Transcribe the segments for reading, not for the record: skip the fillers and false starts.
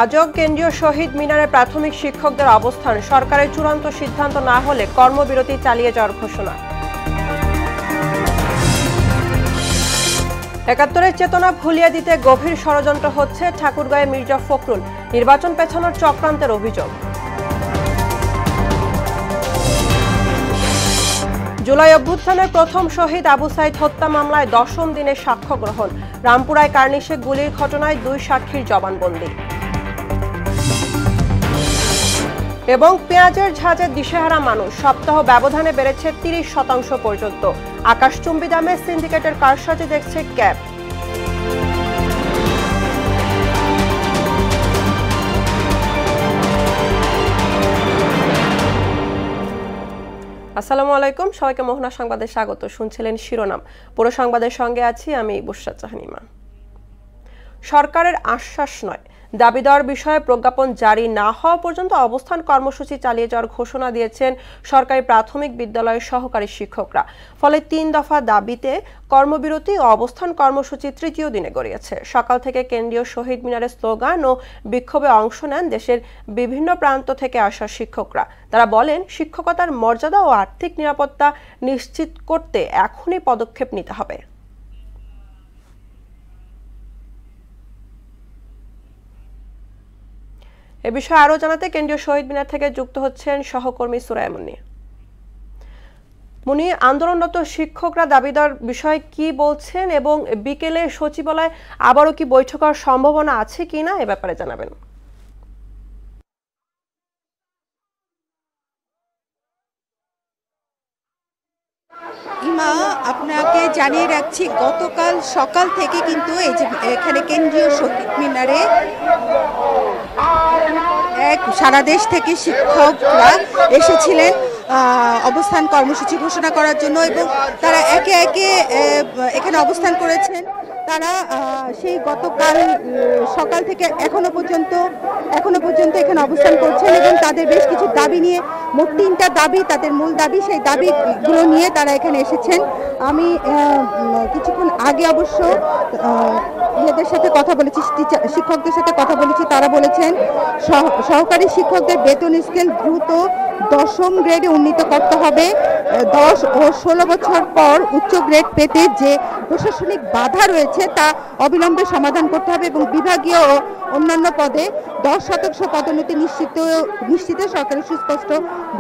আজও কেন্দ্রীয় শহীদ মিনারে প্রাথমিক শিক্ষকদের অবস্থান, সরকারের চূড়ান্ত সিদ্ধান্ত না হলে কর্মবিরতি চালিয়ে যাওয়ার ঘোষণা। ৭১-এর চেতনা ভুলিয়ে দিতে গভীর ষড়যন্ত্র হচ্ছে, ঠাকুরগাঁয়ে মির্জা ফখরুল। নির্বাচন পেছানোর চক্রান্তের অভিযোগ। জুলাই অভ্যুত্থানের প্রথম শহীদ আবু সাইদ হত্যা মামলায় ১০ম দিনে সাক্ষ্য গ্রহণ। রামপুরায় কার্নিশে গুলির ঘটনায় ২ সাক্ষীর জবানবন্দি। এবং পেঁয়াজের ঝাঁজে দিশেহারা মানুষ, সপ্তাহ ব্যবধানে বেড়েছে ৩০% পর্যন্ত। আকাশচুম্বী দামে সিন্ডিকেটের কারসাজি দেখছে ক্যাব। আসসালামু আলাইকুম, সবাইকে মোহনা সংবাদে স্বাগত। শুনছিলেন শিরোনাম, পুরো সংবাদের সঙ্গে আছি আমি বুশরা জাহানিমা। সরকারের আশ্বাস নয়, দাবি দেওয়ার বিষয়ে প্রজ্ঞাপন জারি না হওয়া পর্যন্ত অবস্থান কর্মসূচি চালিয়ে যাওয়ার ঘোষণা দিয়েছেন সরকারি প্রাথমিক বিদ্যালয়ের সহকারী শিক্ষকরা। ফলে ৩ দফা দাবিতে কর্মবিরতি ও অবস্থান কর্মসূচি তৃতীয় দিনে গড়িয়েছে। সকাল থেকে কেন্দ্রীয় শহীদ মিনারে স্লোগান ও বিক্ষোভে অংশ নেন দেশের বিভিন্ন প্রান্ত থেকে আসা শিক্ষকরা। তারা বলেন, শিক্ষকতার মর্যাদা ও আর্থিক নিরাপত্তা নিশ্চিত করতে এখনই পদক্ষেপ নিতে হবে। এ বিষয়ে আরো জানাতে কেন্দ্রীয় শহীদ মিনার থেকে যুক্ত হচ্ছেন সহকর্মী সুরাইয়া মুন্নি। মুনি, আন্দোলনরত শিক্ষকরা দাবি দেওয়ার বিষয়ে কি বলছেন এবং বিকেলে সচিবালয়ে আবারও কি বৈঠক হওয়ার সম্ভাবনা আছে কিনা এ ব্যাপারে জানাবেন। ইমা, আপনাকে জানিয়ে রাখছি, গতকাল সকাল থেকে কিন্তু এই যে এখানে কেন্দ্রীয় শহীদ মিনারে সারা দেশ থেকে শিক্ষকরা এসেছিলেন অবস্থান কর্মসূচি ঘোষণা করার জন্য, এবং তারা একে একে এখানে অবস্থান করেছেন। তারা সেই গতকাল সকাল থেকে এখনো পর্যন্ত এখানে অবস্থান করছেন এবং তাদের বেশ কিছু দাবি নিয়ে, মোট 3টা দাবি তাদের মূল দাবি, সেই দাবিগুলো নিয়ে তারা এখানে এসেছেন। আমি কিছুক্ষণ আগে অবশ্য এদের সাথে কথা বলেছি, শিক্ষকদের সাথে কথা বলেছি। তারা বলেছেন সহকারী শিক্ষকদের বেতন স্কেল দ্রুত 10ম গ্রেডে উন্নীত করতে হবে। 10 ও 16 বছর পর উচ্চ গ্রেড পেতে যে প্রশাসনিক বাধা রয়েছে তা অবিলম্বে সমাধান করতে হবে এবং বিভাগীয় ও অন্যান্য পদে 10% পদোন্নতি নিশ্চিতে সরকারের সুস্পষ্ট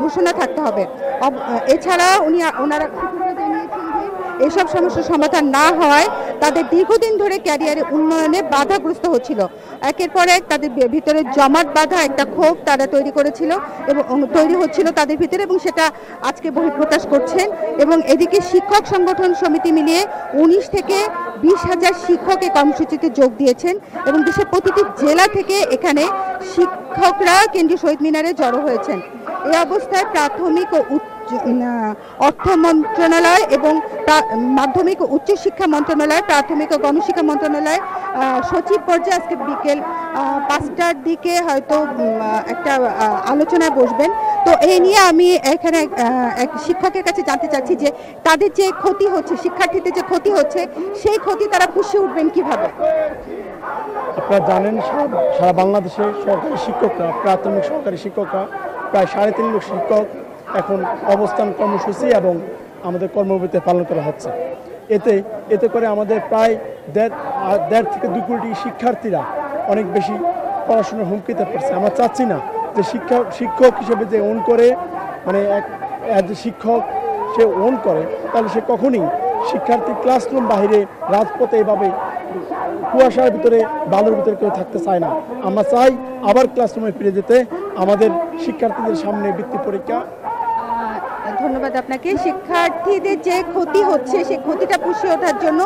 ঘোষণা থাকতে হবে। এছাড়া ওনারা জানিয়েছেন যে এসব সমস্যার সমাধান না হওয়ায় তাদের দীর্ঘদিন ধরে ক্যারিয়ারে উন্নয়নে বাধাগ্রস্ত হচ্ছিল। একের পর এক তাদের ভিতরে জমাট বাঁধা একটা ক্ষোভ তারা তৈরি করেছিল এবং তৈরি হচ্ছিল তাদের ভিতরে, এবং সেটা আজকে বহিঃপ্রকাশ করছেন। এবং এদিকে শিক্ষক সংগঠন সমিতি মিলিয়ে 19 থেকে 20,000 শিক্ষক এই কর্মসূচিতে যোগ দিয়েছেন এবং দেশের প্রতিটি জেলা থেকে এখানে শিক্ষকরা কেন্দ্রীয় শহীদ মিনারে জড়ো হয়েছেন। এই অবস্থায় প্রাথমিক ও অর্থ মন্ত্রণালয় এবং মাধ্যমিক ও উচ্চ শিক্ষা মন্ত্রণালয়, প্রাথমিক ও গণশিক্ষা মন্ত্রণালয় সচিব পর্যায়ে আজকে বিকেল 5টার দিকে হয়তো একটা আলোচনায় বসবেন। তো এই নিয়ে আমি এখানে এক শিক্ষকের কাছে জানতে চাচ্ছি যে তাদের যে ক্ষতি হচ্ছে, শিক্ষার্থীদের যে ক্ষতি হচ্ছে, সেই ক্ষতি তারা পুষিয়ে উঠবেন কিভাবে। আপনারা জানেন, সারা বাংলাদেশে সরকারি শিক্ষকরা, প্রাথমিক সরকারি শিক্ষকরা প্রায় 3.5 লাখ শিক্ষক এখন অবস্থান কর্মসূচি এবং আমাদের কর্মবিরতি পালন করা হচ্ছে। এতে করে আমাদের প্রায় 1.5 থেকে 2 কোটি শিক্ষার্থীরা অনেক বেশি পড়াশোনার হুমকিতে পড়ছে। আমরা চাচ্ছি না যে শিক্ষক হিসেবে যে ওন করে, মানে শিক্ষক সে ওন করে, তাহলে সে কখনই শিক্ষার্থী ক্লাসরুম বাহিরে রাজপথে এভাবে কুয়াশার ভিতরে, বালুর ভিতরে কেউ থাকতে চায় না। আমরা চাই আবার ক্লাসরুমে ফিরে যেতে। আমাদের শিক্ষার্থীদের সামনে বৃত্তি পরীক্ষা। ধন্যবাদ আপনাকে। শিক্ষার্থীদের যে ক্ষতি হচ্ছে সেই ক্ষতিটা পুষিয়ে ওঠার জন্য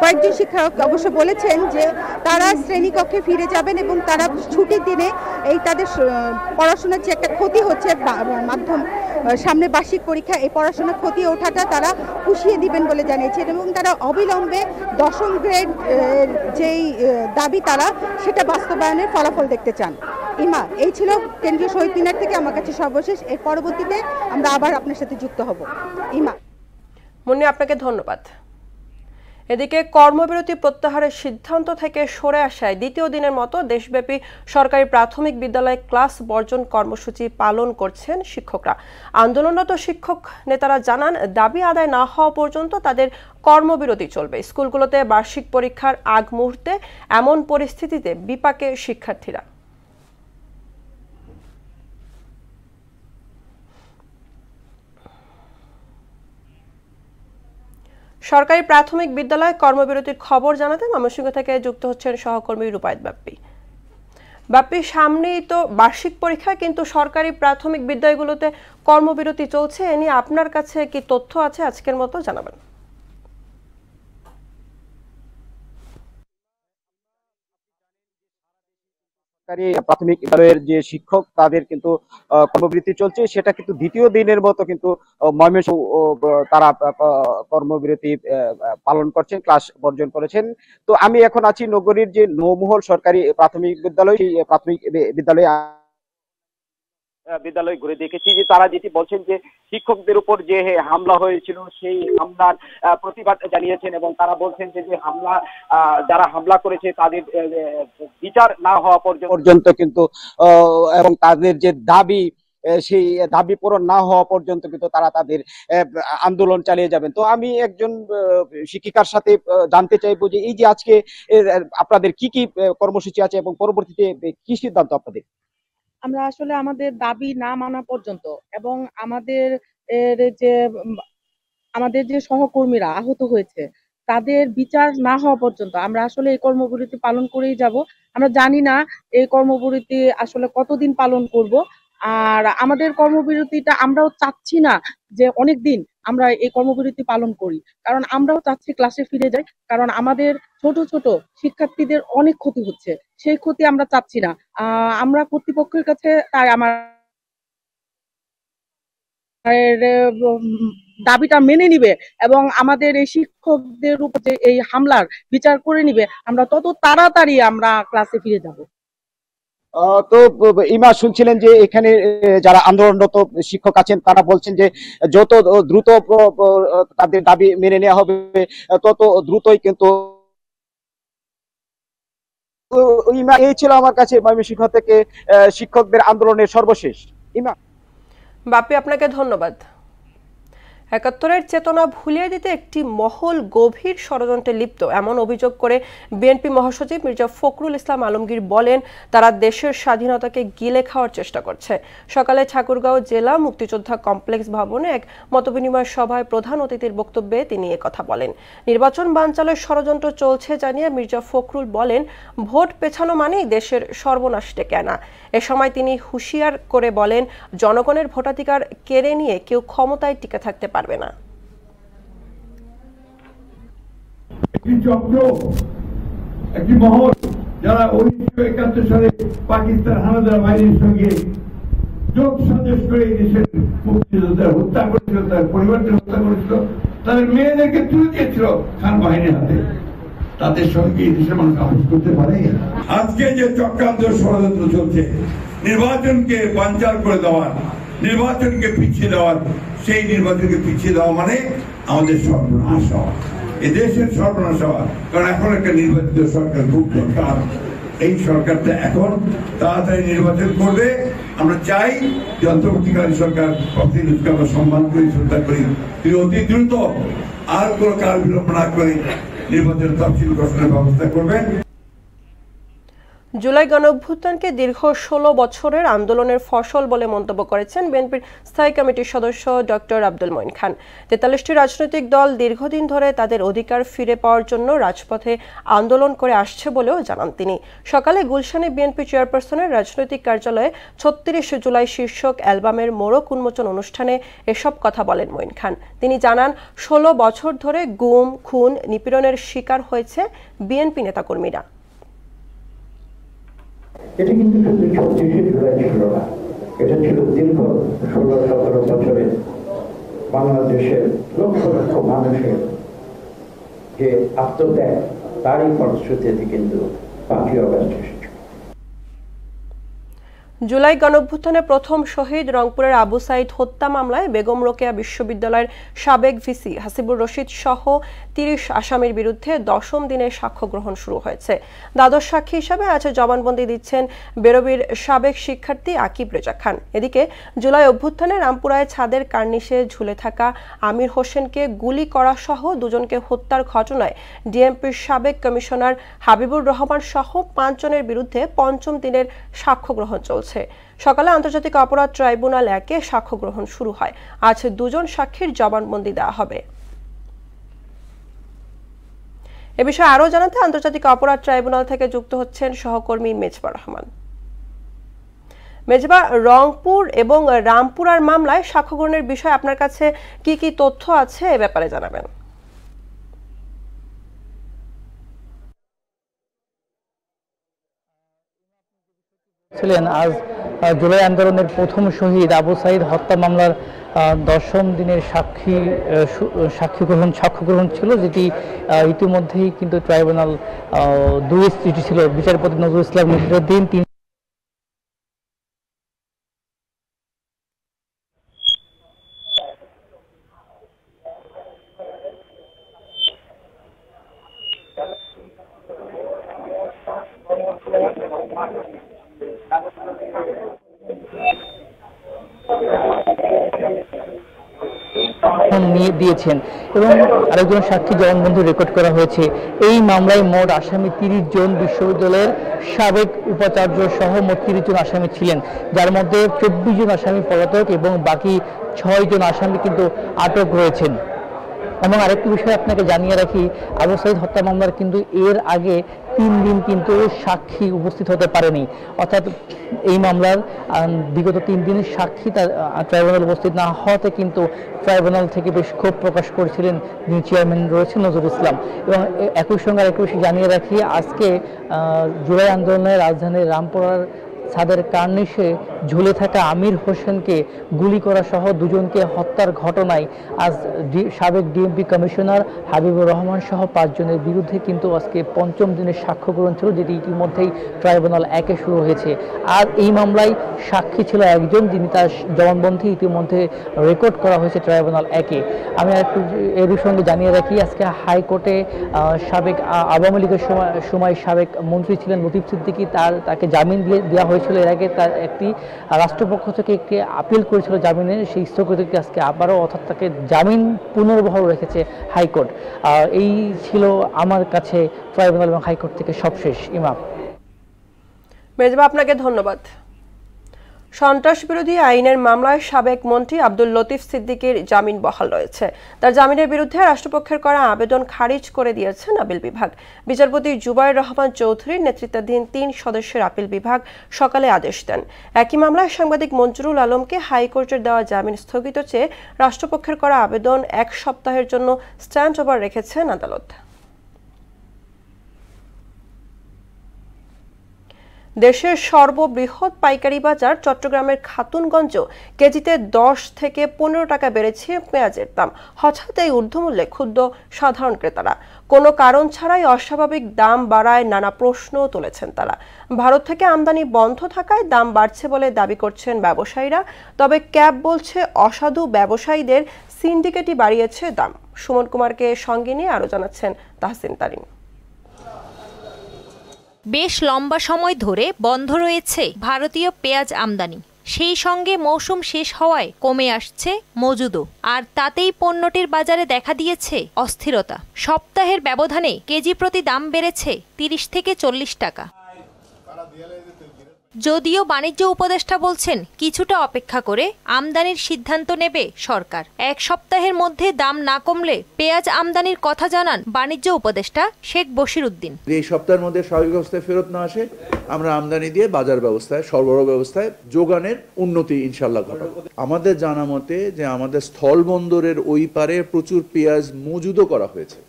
কয়েকজন শিক্ষক অবশ্য বলেছেন যে তারা শ্রেণীকক্ষে ফিরে যাবেন এবং তারা ছুটির দিনে এই তাদের পড়াশোনার যে একটা ক্ষতি হচ্ছে, মাধ্যম সামনে বার্ষিক পরীক্ষা, এই পড়াশোনার ক্ষতি ওঠাটা তারা পুষিয়ে দিবেন বলে জানিয়েছেন এবং তারা অবিলম্বে 10ম গ্রেড যেই দাবি তারা সেটা বাস্তবায়নের ফলাফল দেখতে চান। ইমা, এই ছিল কেন্দ্রীয় শহীদ মিনার থেকে আমার কাছে সর্বশেষ। এর পরবর্তীতে আমরা আবার আপনার সাথে যুক্ত হব। ইমা। মুন্নি, আপনাকে ধন্যবাদ। এদিকে কর্মবিরতি প্রত্যাহারের সিদ্ধান্ত থেকে সরে আসায় দ্বিতীয় দিনের মতো দেশব্যাপী সরকারি প্রাথমিক বিদ্যালয়ে ক্লাস বর্জন কর্মসূচি পালন করছেন শিক্ষকরা। আন্দোলনরত শিক্ষক নেতারা জানান, দাবি আদায় না হওয়া পর্যন্ত তাদের কর্মবিরতি চলবে। স্কুলগুলোতে বার্ষিক পরীক্ষার আগ মুহূর্তে এমন পরিস্থিতিতে বিপাকে শিক্ষার্থীরা। সরকারি প্রাথমিক বিদ্যালয়ে কর্মবিরতির খবর জানাতে ময়মনসিংহ থেকে যুক্ত হচ্ছেন সহকর্মী রূপায়েত বাপ্পি। বাপ্পি, সামনেই তো বার্ষিক পরীক্ষা, কিন্তু সরকারি প্রাথমিক বিদ্যালয়গুলোতে কর্মবিরতি চলছে। এ নিয়ে আপনার কাছে কি তথ্য আছে আজকের মতো জানাবেন। প্রাথমিক বিদ্যালয়ের যে শিক্ষক তাদের কিন্তু কর্মবিরতি চলছে, সেটা কিন্তু দ্বিতীয় দিনের মতো কিন্তু ময়মনসিংহ তারা কর্মবিরতি পালন করছেন, ক্লাস বর্জন করেছেন। তো আমি এখন আছি নগরীর যে নৌমহল সরকারি প্রাথমিক বিদ্যালয়, সেই প্রাথমিক বিদ্যালয় ঘুরে দেখেছি যে তারা যেটি বলছেন যে শিক্ষকদের উপর যে হামলা হয়েছিল সেই হামলার প্রতিবাদ জানিয়েছেন, এবং তারা বলছেন যে হামলা যারা হামলা করেছে তাদের বিচার না হওয়া পর্যন্ত কিন্তু এবং তাদের যে দাবি সেই দাবি পূরণ না হওয়া পর্যন্ত কিন্তু তারা তাদের আন্দোলন চালিয়ে যাবেন। তো আমি একজন শিক্ষিকার সাথে জানতে চাইবো যে এই যে আজকে আপনাদের কি কি কর্মসূচি আছে এবং পরবর্তীতে কি সিদ্ধান্ত আপনাদের? আমরা আসলে আমাদের দাবি না মানা পর্যন্ত এবং আমাদের যে সহকর্মীরা আহত হয়েছে তাদের বিচার না হওয়া পর্যন্ত আমরা আসলে এই কর্মবিরতি পালন করেই যাব। আমরা জানি না এই কর্মবিরতি আসলে কতদিন পালন করব, আর আমাদের কর্মবিরতিটা আমরাও চাচ্ছি না যে অনেকদিন আমরা এই কর্মবিরতি পালন করি, কারণ আমরাও চাচ্ছি ক্লাসে ফিরে যাই, কারণ আমাদের ছোট ছোট শিক্ষার্থীদের অনেক ক্ষতি হচ্ছে, সেই ক্ষতি আমরা চাচ্ছি না। আমরা কর্তৃপক্ষের কাছে তাই আমার দাবিটা মেনে নিবে এবং আমাদের এই শিক্ষকদের উপর যে এই হামলার বিচার করে নিবে, আমরা তত তাড়াতাড়ি আমরা ক্লাসে ফিরে যাব। তো ইমা, শুনছিলেন যে এখানে যারা আন্দোলনরত শিক্ষক আছেন তারা বলছেন যে যত দ্রুত তাদের দাবি মেনে নেওয়া হবে তত দ্রুতই কিন্তু। ইমা, এই ছিল আমার কাছে ময়মনসিংহ থেকে শিক্ষকদের আন্দোলনের সর্বশেষ। ইমা। বাপ্পি, আপনাকে ধন্যবাদ। ৭১-এর চেতনা ভুলিয়ে দিতে একটি মহল গভীর ষড়যন্ত্রে লিপ্ত এমন অভিযোগ করে বিএনপি মহাসচিব মির্জা ফখরুল ইসলাম আলমগীর বলেন, তারা দেশের স্বাধীনতাকে গিলে খাওয়ার চেষ্টা করছে। সকালে ঠাকুরগাঁও জেলা মুক্তিযোদ্ধা কমপ্লেক্স ভবনে এক মতবিনিময় সভায় প্রধান অতিথির বক্তব্যে তিনি একথা বলেন। নির্বাচন বানচালের ষড়যন্ত্র চলছে জানিয়ে মির্জা ফখরুল বলেন, ভোট পেছানো মানেই দেশের সর্বনাশ ডেকে আনা। এ সময় তিনি হুঁশিয়ার করে বলেন, জনগণের ভোটাধিকার কেড়ে নিয়ে কেউ ক্ষমতায় টিকে থাকতে পারবে না। একটি চক্র, একটি মহল যারা 1971 সালে পাকিস্তান হানাদার বাহিনীর সঙ্গে যোগ সাজস করে এই দেশের মুক্তিযোদ্ধাদের হত্যা করেছিল, তার পরিবারদের হত্যা করেছিল, তাদের মেয়েদেরকে তুলে দিয়েছিল খান বাহিনীর হাতে, তাদের সঙ্গে এই দেশের মানুষ আপোষ করতে পারে? আজকে যে চক্রান্ত ষড়যন্ত্র চলছে নির্বাচনকে বানচাল করে দেওয়ার, নির্বাচনকে পিছিয়ে দেওয়ার, সেই নির্বাচনকে পিছিয়ে দেওয়া মানে আমাদের সর্বনাশ হওয়া, এদেশের সর্বনাশ হওয়া। কারণ এখন একটা নির্বাচিত সরকার খুব দরকার। এই সরকারটা এখন তাড়াতাড়ি নির্বাচন করবে। আমরা চাই যে অন্তর্বর্তীকালীন সরকার আমরা সম্মান করি, শ্রদ্ধা করি, তিনি অতি দ্রুত আর কোনো কাল বিলম্ব না করে নির্বাচন তফসিল ঘোষণার ব্যবস্থা করবেন। জুলাই গণঅভ্যুত্থানকে দীর্ঘ ১৬ বছরের আন্দোলনের ফসল বলে মন্তব্য করেছেন বিএনপির স্থায়ী কমিটির সদস্য ডক্টর আব্দুল মঈন খান। ৪৩টি রাজনৈতিক দল দীর্ঘদিন ধরে তাদের অধিকার ফিরে পাওয়ার জন্য রাজপথে আন্দোলন করে আসছে বলেও জানান তিনি। সকালে গুলশানে বিএনপি চেয়ারপারসনের রাজনৈতিক কার্যালয়ে ৩৬ জুলাই শীর্ষক অ্যালবামের মোড়ক উন্মোচন অনুষ্ঠানে এসব কথা বলেন মঈন খান। তিনি জানান, ১৬ বছর ধরে গুম, খুন, নিপীড়নের শিকার হয়েছে বিএনপি নেতাকর্মীরা। এটা কিন্তু শুধু ৩৬ জুলাই ছিল না, এটা ছিল দীর্ঘ ১৬-১৭ বছরে বাংলাদেশের লক্ষ লক্ষ মানুষের যে আত্মত্যাগ, তারই ফলশ্রুতিতে কিন্তু ৫ই আগস্ট এসেছে। জুলাই গণঅভ্যুত্থানে প্রথম শহীদ রংপুরের আবু সাইদ হত্যা মামলায় বেগম রোকেয়া বিশ্ববিদ্যালয়ের সাবেক ভিসি হাসিবুর রশিদ সহ ৩০ আসামির বিরুদ্ধে ১০ম দিনের সাক্ষ্য গ্রহণ শুরু হয়েছে। দ্বাদশ সাক্ষী হিসাবে আজ জবানবন্দি দিচ্ছেন বেরোবির সাবেক শিক্ষার্থী আকিব রেজা খান। এদিকে জুলাই অভ্যুত্থানে রামপুরায় ছাদের কার্নিশে ঝুলে থাকা আমির হোসেনকে গুলি করা সহ দুজনকে হত্যার ঘটনায় ডিএমপির সাবেক কমিশনার হাবিবুর রহমান সহ ৫ জনের বিরুদ্ধে পঞ্চম দিনের সাক্ষ্য গ্রহণ চলছে। সকালে আন্তর্জাতিক অপরাধ ট্রাইব্যুনাল ১-এ সাক্ষ্য গ্রহণ শুরু হয়। আজ দুজন সাক্ষীর জবানবন্দি দেওয়া হবে। এ বিষয়ে আরও জানাতে আন্তর্জাতিক অপরাধ ট্রাইব্যুনাল থেকে যুক্ত হচ্ছেন সহকর্মী মেজবা রহমান। মেজবা, রংপুর এবং রামপুরার মামলায় সাক্ষ্য গ্রহণের বিষয়ে আপনার কাছে কি কি তথ্য আছে এ ব্যাপারে জানাবেন। ছিলেন আজ জুলাই আন্দোলনের প্রথম শহীদ আবু সাইদ হত্যা মামলার ১০ম দিনের সাক্ষ্য গ্রহণ ছিল, যেটি ইতিমধ্যেই কিন্তু ট্রাইব্যুনাল ২ চিঠি ছিল বিচারপতি নজরুল ইসলাম নসিরুদ্দিন। নিয়ে দিয়েছেন এবং আরেকজন সাক্ষী জবানবন্দি রেকর্ড করা হয়েছে। এই মামলায় মোট আসামি ৩০ জন বিশ্ববিদ্যালয়ের সাবেক উপাচার্য সহ মোট ৩০ জন আসামি ছিলেন, যার মধ্যে ২৪ জন আসামি পলাতক এবং বাকি ৬ জন আসামি কিন্তু আটক রয়েছেন। এবং আরেকটি বিষয় আপনাকে জানিয়ে রাখি, আবু সাইদ হত্যা মামলার কিন্তু এর আগে ৩ দিন কিন্তু সাক্ষী উপস্থিত হতে পারেনি, অর্থাৎ এই মামলার বিগত ৩ দিনের সাক্ষী তার ট্রাইব্যুনাল উপস্থিত না হওয়াতে কিন্তু ট্রাইব্যুনাল থেকে বেশ ক্ষোভ প্রকাশ করেছিলেন যিনি চেয়ারম্যান রয়েছেন নজরুল ইসলাম। এবং একই সঙ্গে আরেকটি বিষয় জানিয়ে রাখি, আজকে জুলাই আন্দোলনে রাজধানীর রামপুরার ছাদের কার্নিশে ঝুলে থাকা আমির হোসেনকে গুলি করা সহ দুজনকে হত্যার ঘটনায় আজ সাবেক ডিএমপি কমিশনার হাবিবুর রহমান সহ ৫ জনের বিরুদ্ধে কিন্তু আজকে পঞ্চম দিনের সাক্ষ্য গ্রহণ ছিল, যেটি ইতিমধ্যেই ট্রাইব্যুনাল ১-এ শুরু হয়েছে। আর এই মামলায় সাক্ষী ছিল একজন, যিনি তার জবানবন্দি ইতিমধ্যে রেকর্ড করা হয়েছে ট্রাইব্যুনাল ১-এ। আমি একটু এর সঙ্গে জানিয়ে রাখি, আজকে হাইকোর্টে সাবেক আওয়ামী লীগের সময় সাবেক মন্ত্রী ছিলেন লতিফ সিদ্দিকী, তাকে জামিন দেওয়া হয়েছিল। এর আগে তার একটি রাষ্ট্রপক্ষ থেকে একটি আপিল করেছিল জামিনের, সেই স্থগিতকে আজকে আবারও অর্থাৎ তাকে জামিন পুনর্বহাল রেখেছে হাইকোর্ট। এই ছিল আমার কাছে ট্রাইব্যুনাল এবং হাইকোর্ট থেকে সবশেষ। ইমাম মেজবা, আপনাকে ধন্যবাদ। সন্ত্রাস বিরোধী আইনের মামলায় সাবেক মন্ত্রী আব্দুল লতিফ সিদ্দিকীর জামিন বহাল রয়েছে। তার জামিনের বিরুদ্ধে রাষ্ট্রপক্ষের করা আবেদন খারিজ করে দিয়েছেন আপিল বিভাগ। বিচারপতি জুবাইর রহমান চৌধুরীর নেতৃত্বাধীন ৩ সদস্যের আপিল বিভাগ সকালে আদেশ দেন। একই মামলায় সাংবাদিক মঞ্জুরুল আলমকে হাইকোর্টের দেওয়া জামিন স্থগিত চেয়ে রাষ্ট্রপক্ষের করা আবেদন ১ সপ্তাহের জন্য স্ট্যান্ড ওভার রেখেছেন আদালত। দেশের সর্ববৃহৎ পাইকারি বাজার চট্টগ্রামের খাতুনগঞ্জ কেজিতে ১০ থেকে ১৫ টাকা বেড়েছে পেঁয়াজের দাম। হঠাৎ এই ঊর্ধ্বমূল্যে ক্ষুব্ধ সাধারণ ক্রেতারা। কোনো কারণ ছাড়াই অস্বাভাবিক দাম বাড়ায় নানা প্রশ্ন তুলেছেন তারা। ভারত থেকে আমদানি বন্ধ থাকায় দাম বাড়ছে বলে দাবি করছেন ব্যবসায়ীরা, তবে ক্যাব বলছে অসাধু ব্যবসায়ীদের সিন্ডিকেটই বাড়িয়েছে দাম। সুমন কুমারকে সঙ্গে নিয়ে আরও জানাচ্ছেন তাহসিন তারিন। বেশ লম্বা সময় ধরে বন্ধ রয়েছে ভারতীয় পেঁয়াজ আমদানি, সেই সঙ্গে মৌসুম শেষ হওয়ায় কমে আসছে মজুদও, আর তাতেই পণ্যটির বাজারে দেখা দিয়েছে অস্থিরতা। সপ্তাহের ব্যবধানে কেজি প্রতি দাম বেড়েছে ৩০ থেকে ৪০ টাকা। যদিও বাণিজ্য উপদেষ্টা বলছেন কিছুটা অপেক্ষা করে আমদানির সিদ্ধান্ত নেবে সরকার। ১ সপ্তাহের মধ্যে দাম না কমলে পেঁয়াজ আমদানির কথা জানান বাণিজ্য উপদেষ্টা শেখ বশির উদ্দিন। এই সপ্তাহের মধ্যে স্বাভাবিক অবস্থায় ফেরত না আসে, আমরা আমদানি দিয়ে বাজার ব্যবস্থায়, সরবরাহ ব্যবস্থায় যোগানের উন্নতি ইনশাল্লাহ ঘটাবো। আমাদের জানা মতে যে আমাদের স্থল বন্দরের ওই পারে প্রচুর পেঁয়াজ মজুদও করা হয়েছে।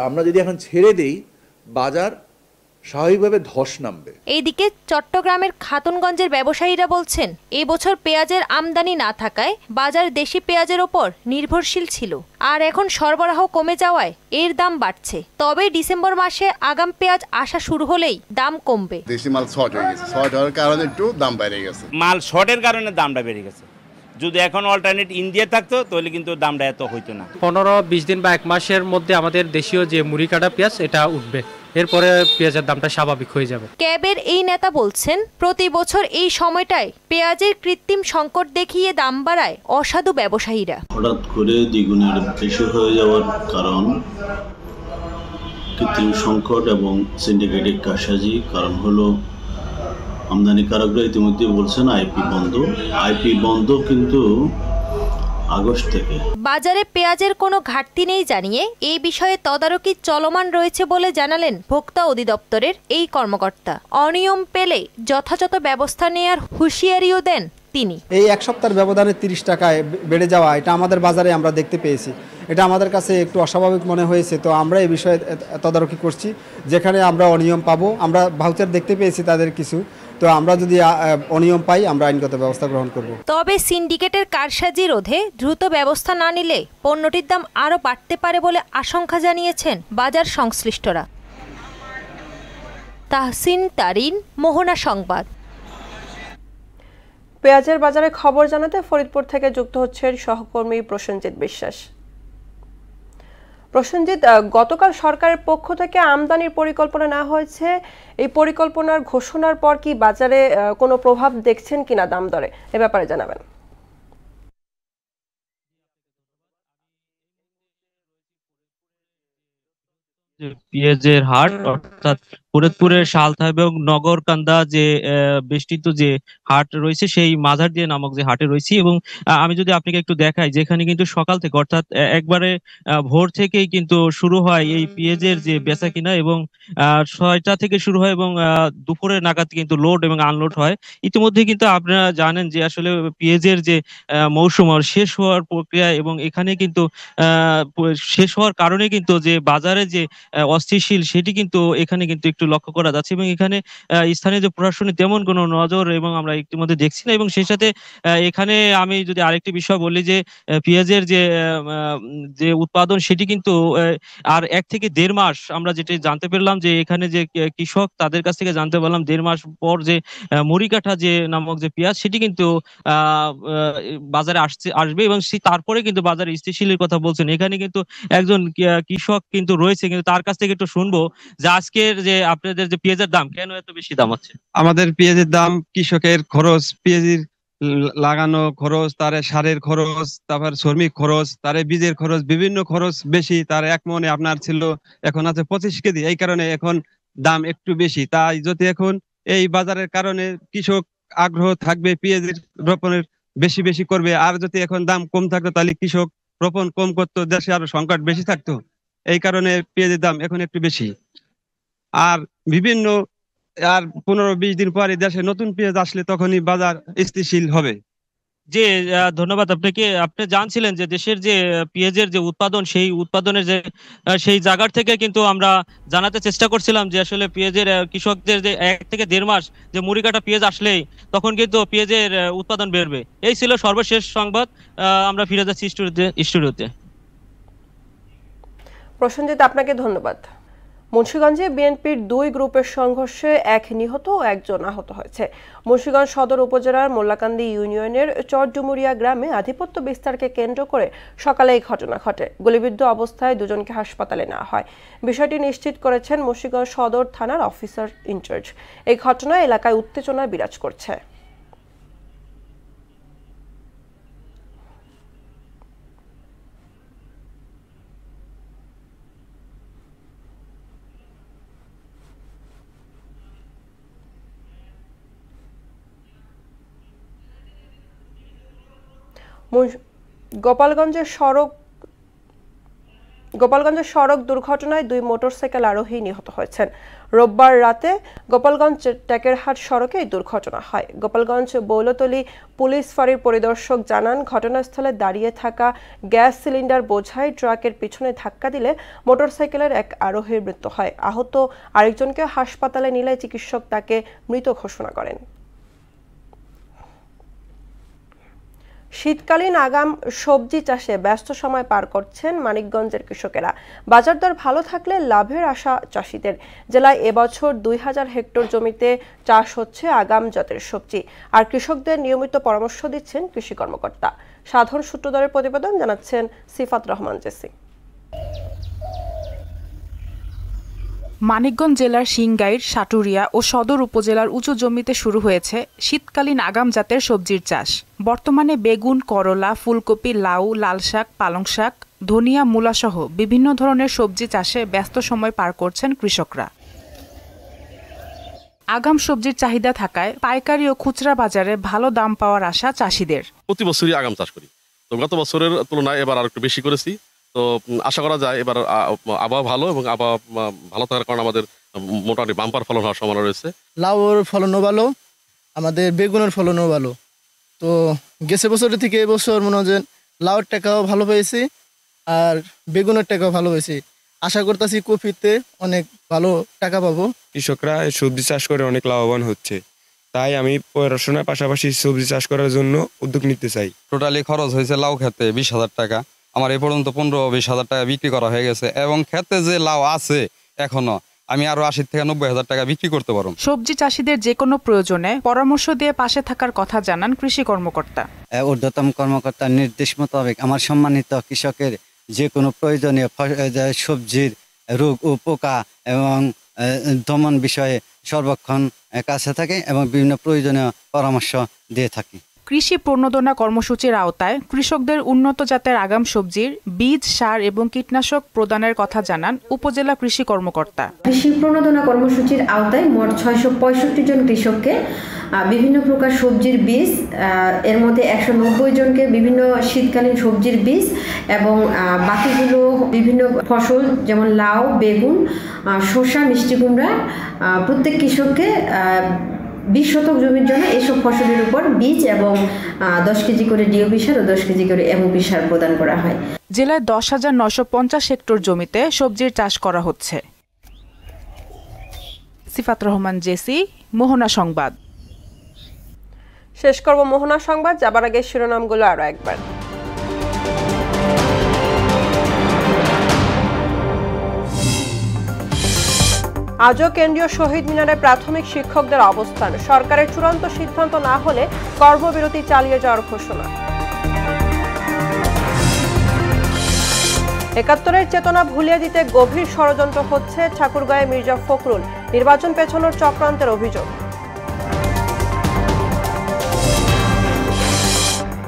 আমরা যদি এখন ছেড়ে দেই, বাজার স্বাভাবিকভাবে ধস নামবে। এইদিকে চট্টগ্রামের খাতুনগঞ্জের ব্যবসায়ীরা বলছেন এবছর পেঁয়াজের আমদানি না থাকায় বাজার দেশি পেঁয়াজের ওপর নির্ভরশীল ছিল, আর এখন সরবরাহ কমে যাওয়ায় এর দাম বাড়ছে। তবে ডিসেম্বর মাসে আগাম পেঁয়াজ আসা শুরু হলেই দাম কমবে। দেশি মাল শর্ট হয়ে গেছে, শর্ট হওয়ার কারণে একটু দাম বেড়ে গেছে। মাল শর্টের কারণে দামটা বেড়ে গেছে। যদি এখন অল্টারনেট ইন্ডিয়া থাকতো তাহলে কিন্তু দামটা এত হইতো না। 15-20 দিন বা 1 মাসের মধ্যে আমাদের দেশীয় যে মুড়ি কাটা পেঁয়াজ এটা উঠবে, এরপরে পেঁয়াজের দামটা স্বাভাবিক হয়ে যাবে। ক্যাবের এই নেতা বলছেন প্রতি বছর এই সময়টায় পেঁয়াজের কৃত্রিম সংকট দেখিয়ে দাম বাড়ায় অসাধু ব্যবসায়ীরা। হঠাৎ করে দ্বিগুণের বেশি হয়ে যাওয়ার কারণ কৃত্রিম সংকট এবং সিন্ডিকেটেড কারসাজি। কারণ হলো আমদানিকারকরা ইতিমধ্যে বলছেন আইপি বন্ধ কিন্তু আগস্ট থেকে। বাজারে পেঁয়াজের কোনো ঘাটতি নেই জানিয়ে এই বিষয়ে তদারকি চলমান রয়েছে বলে জানালেন ভোক্তা অধিদপ্তরের এই কর্মকর্তা। অনিয়ম পেলে যথাযথ ব্যবস্থা নেওয়ার হুঁশিয়ারিও দেন তিনি। এই এক সপ্তাহের ব্যবধানে 30 টাকায় বেড়ে যাওয়া এটা আমাদের বাজারে আমরা দেখতে পেয়েছি। এটা আমাদের কাছে একটু অস্বাভাবিক মনে হয়েছে। তো আমরা এই বিষয়ে তদারকি করছি। যেখানে আমরা অনিয়ম পাবো, আমরা ভাউচার দেখতে পেয়েছি তাদের কিছু, তো আমরা যদি অনিয়ম পাই আমরা আইনগত ব্যবস্থা গ্রহণ করব। তবে সিন্ডিকেটের কারসাজি রোধে দ্রুত ব্যবস্থা না নিলে পণ্যটির দাম আরও বাড়তে পারে বলে আশঙ্কা জানিয়েছেন বাজার সংশ্লিষ্টরা। তাহসিন তারিন, মোহনা সংবাদ। পেঁয়াজের বাজারে খবর জানাতে ফরিদপুর থেকে যুক্ত হচ্ছেন সহকর্মী প্রসেনজিৎ বিশ্বাস। প্রসেনজিৎ, গতকাল সরকারের পক্ষ থেকে আমদানির পরিকল্পনা নেওয়া হয়েছে। এই পরিকল্পনার ঘোষণার পর কি বাজারে কোনো প্রভাব দেখছেন কিনা দাম দরে, এ ব্যাপারে জানাবেন। পেঁয়াজের হাট অর্থাৎ ফরিদপুরের সালথা এবং নগরকান্দা যে বেষ্টিত যে হাট রয়েছে সেই মাঝার দিয়ে নামক যে হাটে রয়েছে। এবং আমি যদি আপনাকে একটু দেখাই, যেখানে কিন্তু সকাল থেকে অর্থাৎ একবারে ভোর থেকেই কিন্তু শুরু হয় এই পেঁয়াজের যে বেচা কিনা, এবং 6টা থেকে শুরু হয় এবং দুপুরের নাগাদ কিন্তু লোড এবং আনলোড হয়। ইতিমধ্যে কিন্তু আপনারা জানেন যে আসলে পেঁয়াজের যে মৌসুম শেষ হওয়ার প্রক্রিয়া, এবং এখানে কিন্তু শেষ হওয়ার কারণে কিন্তু যে বাজারে যে অস্থিতিশীল সেটি কিন্তু এখানে কিন্তু একটু লক্ষ্য করা যাচ্ছে। এবং এখানে স্থানীয় যে প্রশাসনের তেমন কোনো নজর এবং আমরা ইতিমধ্যে দেখছি না। এবং সেই সাথে এখানে আমি যদি আরেকটি বিষয় বলি যে পেঁয়াজের যে উৎপাদন সেটি কিন্তু আর 1 থেকে 1.5 মাস, আমরা যেটি জানতে পারলাম যে এখানে যে কৃষক তাদের কাছ থেকে জানতে পারলাম 1.5 মাস পর যে মুড়িকাঠা যে নামক যে পেঁয়াজ সেটি কিন্তু বাজারে আসবে, এবং তারপরে কিন্তু বাজারে স্থিতিশীলের কথা বলছেন। এখানে কিন্তু একজন কৃষক কিন্তু রয়েছে, কিন্তু তার কাছ থেকে একটু শুনবো যে আজকের যে আপনাদের যে পেঁয়াজের দাম কেন এত বেশি দাম হচ্ছে। আমাদের পেঁয়াজের দাম কৃষকের খরচ, পেঁয়াজের লাগানো খরচ, তার সারের খরচ, তারপর শ্রমিক খরচ, তার বীজের খরচ, বিভিন্ন খরচ বেশি। তার 1 মনে আপনার ছিল, এখন আছে 25 কেজি, এই কারণে এখন দাম একটু বেশি। তাই যদি এখন এই বাজারের কারণে কৃষক আগ্রহ থাকবে পেঁয়াজের রোপণের বেশি বেশি করবে। আর যদি এখন দাম কম থাকতো তাহলে কৃষক রোপণ কম করতো, দেশে আরো সংকট বেশি থাকতো। এই কারণে পেঁয়াজের দাম এখন একটু বেশি। আর বিভিন্ন 15-20 দিন পরে দেশে নতুন পেঁয়াজ আসলে তখনই বাজার স্থিতিশীল হবে। যে ধন্যবাদ আপনাকে। আপনি জানছিলেন যে দেশের যে পেঁয়াজের যে উৎপাদন, সেই উৎপাদনের যে সেই জায়গার থেকে কিন্তু আমরা জানাতে চেষ্টা করছিলাম যে আসলে পেঁয়াজের কৃষকদের যে 1 থেকে 1.5 মাস যে মুড়িকাটা পেঁয়াজ আসলেই তখন কিন্তু পেঁয়াজের উৎপাদন বেড়বে। এই ছিল সর্বশেষ সংবাদ। আমরা ফিরে যাচ্ছি স্টুডিওতে। প্রসেনজিৎ, আপনাকে ধন্যবাদ। মুন্সিগঞ্জে বিএনপির 2 গ্রুপের সংঘর্ষে 1 নিহত ও 1 জন আহত হয়েছে। মুন্সিগঞ্জ সদর উপজেলার মোল্লাকান্দি ইউনিয়নের চরডুমুরিয়া গ্রামে আধিপত্য বিস্তারকে কেন্দ্র করে সকালে এই ঘটনা ঘটে। গুলিবিদ্ধ অবস্থায় 2 জনকে হাসপাতালে নেওয়া হয়। বিষয়টি নিশ্চিত করেছেন মুন্সিগঞ্জ সদর থানার অফিসার ইনচার্জ। এই ঘটনায় এলাকায় উত্তেজনা বিরাজ করছে। গোপালগঞ্জের সড়ক গোপালগঞ্জের সড়ক দুর্ঘটনায় 2 মোটরসাইকেল আরোহী নিহত হয়েছেন। রোববার রাতে গোপালগঞ্জ টেকেরহাট সড়কে এই দুর্ঘটনা হয়। গোপালগঞ্জ বৌলতলী পুলিশ ফাঁড়ির পরিদর্শক জানান, ঘটনাস্থলে দাঁড়িয়ে থাকা গ্যাস সিলিন্ডার বোঝাই ট্রাকের পিছনে ধাক্কা দিলে মোটরসাইকেলের এক আরোহীর মৃত্যু হয়। আহত আরেকজনকে হাসপাতালে নিলে চিকিৎসক তাকে মৃত ঘোষণা করেন। শীতকালীন আগাম সবজি চাষে ব্যস্ত সময় পার করছেন মানিকগঞ্জের কৃষকেরা। বাজার দর ভালো থাকলে লাভের আশা চাষিদের। জেলায় এবছর 2000 হেক্টর জমিতে চাষ হচ্ছে আগাম জাতের সবজি। আর কৃষকদের নিয়মিত পরামর্শ দিচ্ছেন কৃষি কর্মকর্তা। সাধারণ সূত্রধরের প্রতিবেদন জানাচ্ছেন সিফাত রহমান জেসি। মানিকগঞ্জ জেলার সিংগাইর, সাটুরিয়া ও সদর উপজেলার উঁচু জমিতে শুরু হয়েছে শীতকালীন আগাম জাতের সবজির চাষ। বর্তমানে বেগুন, করলা, ফুলকপি, লাউ, লাল শাক, পালং শাক, ধনিয়া, মূলা সহ বিভিন্ন ধরনের সবজি চাষে ব্যস্ত সময় পার করছেন কৃষকরা। আগাম সবজির চাহিদা থাকায় পাইকারি ও খুচরা বাজারে ভালো দাম পাওয়ার আশা চাষিদের। প্রতি বছরই আগাম চাষ করি, তো গত বছরের তুলনায় এবার আর একটু বেশি করেছি। তো আশা করা যায় এবার আবহাওয়া ভালো, এবং আবহাওয়া ভালো থাকার কারণে আমাদের মোটামুটি বাম্পার ফলন হওয়ার সম্ভাবনা রয়েছে। লাউর ফলনও ভালো, আমাদের বেগুনের ফলনও ভালো। তো গেছে বছরের থেকে এবছর মনে হয় যে লাউর টাকাও ভালো পেয়েছি আর বেগুনের টাকাও ভালো পেয়েছি। আশা করতেছি কপিতে অনেক ভালো টাকা পাবো। কৃষকরা সবজি চাষ করে অনেক লাভবান হচ্ছে, তাই আমি পড়াশোনার পাশাপাশি সবজি চাষ করার জন্য উদ্যোগ নিতে চাই। টোটালি খরচ হয়েছে লাউ খেতে 20,000 টাকা। আমার এ পর্যন্ত 15-20 টাকা বিক্রি করা হয়ে গেছে, এবং খেতে যে লাউ আছে এখনো আমি আরো 80 থেকে 90,000 টাকা বিক্রি করতে পারবো। সবজি চাষিদের যে কোনো প্রয়োজনে পরামর্শ দিয়ে পাশে থাকার কথা জানান কৃষি কর্মকর্তা। ঊর্ধ্বতম কর্মকর্তার নির্দেশ মোতাবেক আমার সম্মানিত কৃষকের যে কোনো প্রয়োজনীয় সবজির রোগ ও পোকা এবং দমন বিষয়ে সর্বক্ষণ কাছে থাকে এবং বিভিন্ন প্রয়োজনীয় পরামর্শ দিয়ে থাকি। কৃষি প্রণোদনা কর্মসূচির আওতায় কৃষকদের উন্নত জাতের আগাম সবজির বীজ, সার এবং কীটনাশক প্রদানের কথা জানান উপজেলা কৃষি কর্মকর্তা। কৃষি প্রণোদনা কর্মসূচির আওতায় মোট 665 জন কৃষককে বিভিন্ন প্রকার সবজির বীজ, এর মধ্যে 190 জনকে বিভিন্ন শীতকালীন সবজির বীজ এবং বাকিগুলো বিভিন্ন ফসল যেমন লাউ, বেগুন, শসা, মিষ্টি কুমড়া, প্রত্যেক কৃষককে 20 শতক জমির জন্য এসব ফসলের উপর বীজ এবং 10 কেজি করে ডিওপি সার ও 10 কেজি করে এমওপি সার প্রদান করা হয়। জেলায় 10,950 হেক্টর জমিতে সবজির চাষ করা হচ্ছে। সিফাত রহমান জেসি, মোহনা সংবাদ। শেষ করব মোহনা সংবাদ, যাবার আগে শিরোনামগুলো আরো একবার। আজও কেন্দ্রীয় শহীদ মিনারে প্রাথমিক শিক্ষকদের অবস্থান। সরকারের চূড়ান্ত সিদ্ধান্ত না হলে কর্মবিরতি চালিয়ে যাওয়ার ঘোষণা। ৭১-এর চেতনা ভুলিয়ে দিতে গভীর ষড়যন্ত্র হচ্ছে, ঠাকুরগাঁয়ে মির্জা ফখরুল। নির্বাচন পেছানোর চক্রান্তের অভিযোগ।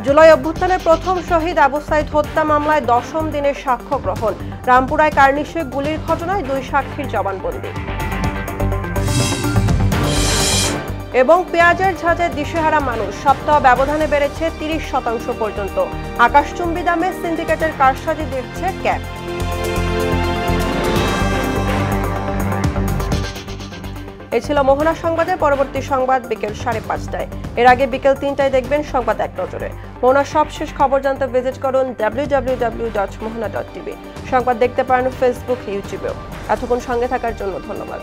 জুলাই অভ্যুত্থানের প্রথম শহীদ আবু সাইদ হত্যা মামলায় 10ম দিনের সাক্ষ্য গ্রহণ। রামপুরায় কার্নিশে গুলির ঘটনায় 2 সাক্ষীর জবানবন্দি। এবং পেঁয়াজের ঝাঁজে দিশেহারা মানুষ, সপ্তাহ ব্যবধানে বেড়েছে 30% পর্যন্ত। আকাশচুম্বী দামে সিন্ডিকেটের কারসাজি দেখছে ক্যাব। এই ছিল মোহনা সংবাদের। পরবর্তী সংবাদ বিকেল 5:30টায়। এর আগে বিকেল 3টায় দেখবেন সংবাদ এক নজরে। মোহনার সবশেষ খবর জানতে ভিজিট করুন www.mohana.tv। সংবাদ দেখতে পারেন ফেসবুক, ইউটিউবেও। এতক্ষণ সঙ্গে থাকার জন্য ধন্যবাদ।